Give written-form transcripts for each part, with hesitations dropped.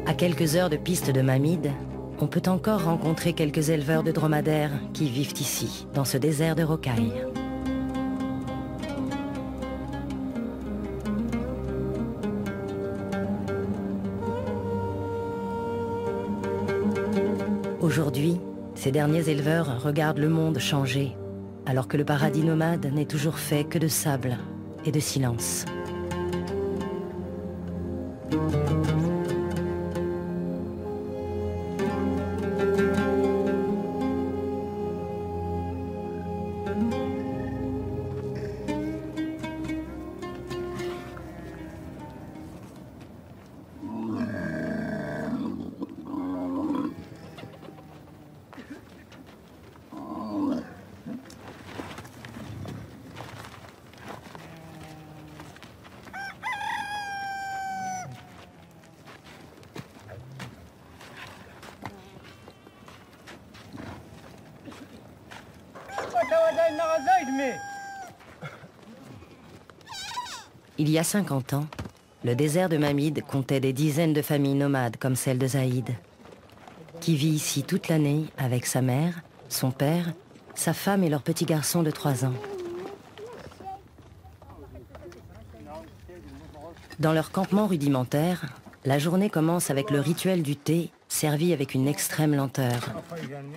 À quelques heures de piste de Mamid, on peut encore rencontrer quelques éleveurs de dromadaires qui vivent ici, dans ce désert de rocailles. Aujourd'hui, ces derniers éleveurs regardent le monde changer, alors que le paradis nomade n'est toujours fait que de sable et de silence. Il y a 50 ans, le désert de Mamid comptait des dizaines de familles nomades comme celle de Zaïd, qui vit ici toute l'année avec sa mère, son père, sa femme et leur petit garçon de 3 ans. Dans leur campement rudimentaire, la journée commence avec le rituel du thé, servi avec une extrême lenteur,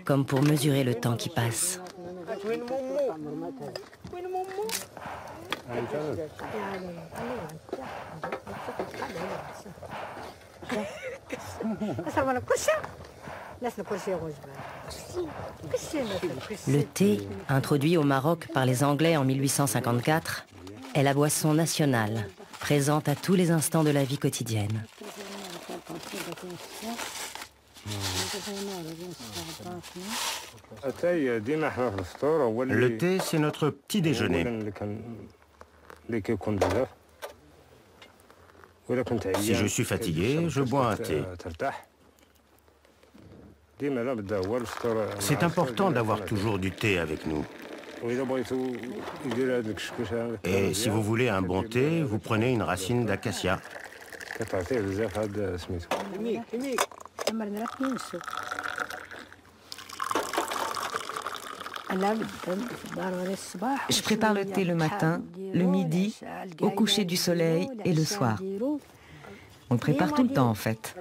comme pour mesurer le temps qui passe. Le thé, introduit au Maroc par les Anglais en 1854, est la boisson nationale, présente à tous les instants de la vie quotidienne. Le thé, c'est notre petit déjeuner. Si je suis fatigué, je bois un thé. C'est important d'avoir toujours du thé avec nous. Et si vous voulez un bon thé, vous prenez une racine d'acacia. Je prépare le thé le matin, le midi, au coucher du soleil et le soir. On le prépare tout le temps en fait.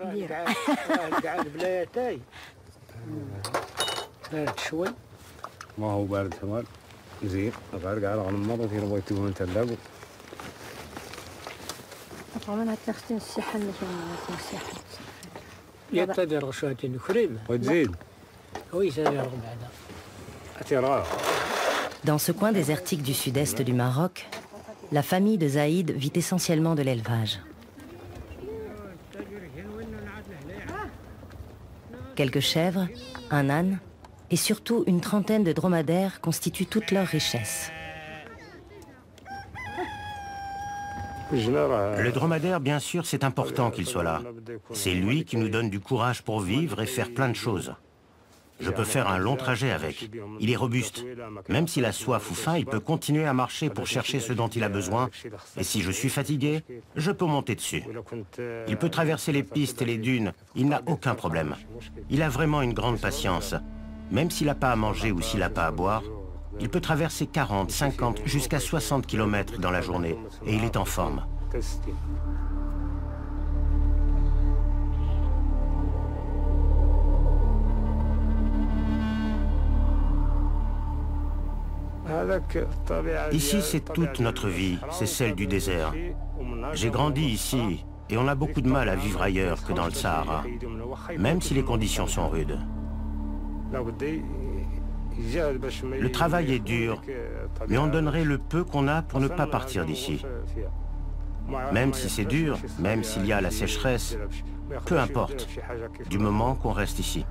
Dans ce coin désertique du sud-est du Maroc, la famille de Zaïd vit essentiellement de l'élevage. Quelques chèvres, un âne et surtout une trentaine de dromadaires constituent toute leur richesse. Le dromadaire, bien sûr, c'est important qu'il soit là. C'est lui qui nous donne du courage pour vivre et faire plein de choses. Je peux faire un long trajet avec. Il est robuste. Même s'il a soif ou faim, il peut continuer à marcher pour chercher ce dont il a besoin. Et si je suis fatigué, je peux monter dessus. Il peut traverser les pistes et les dunes. Il n'a aucun problème. Il a vraiment une grande patience. Même s'il n'a pas à manger ou s'il n'a pas à boire, il peut traverser 40, 50, jusqu'à 60 km dans la journée. Et il est en forme. Ici, c'est toute notre vie, c'est celle du désert. J'ai grandi ici et on a beaucoup de mal à vivre ailleurs que dans le Sahara, même si les conditions sont rudes. Le travail est dur, mais on donnerait le peu qu'on a pour ne pas partir d'ici. Même si c'est dur, même s'il y a la sécheresse, peu importe, du moment qu'on reste ici.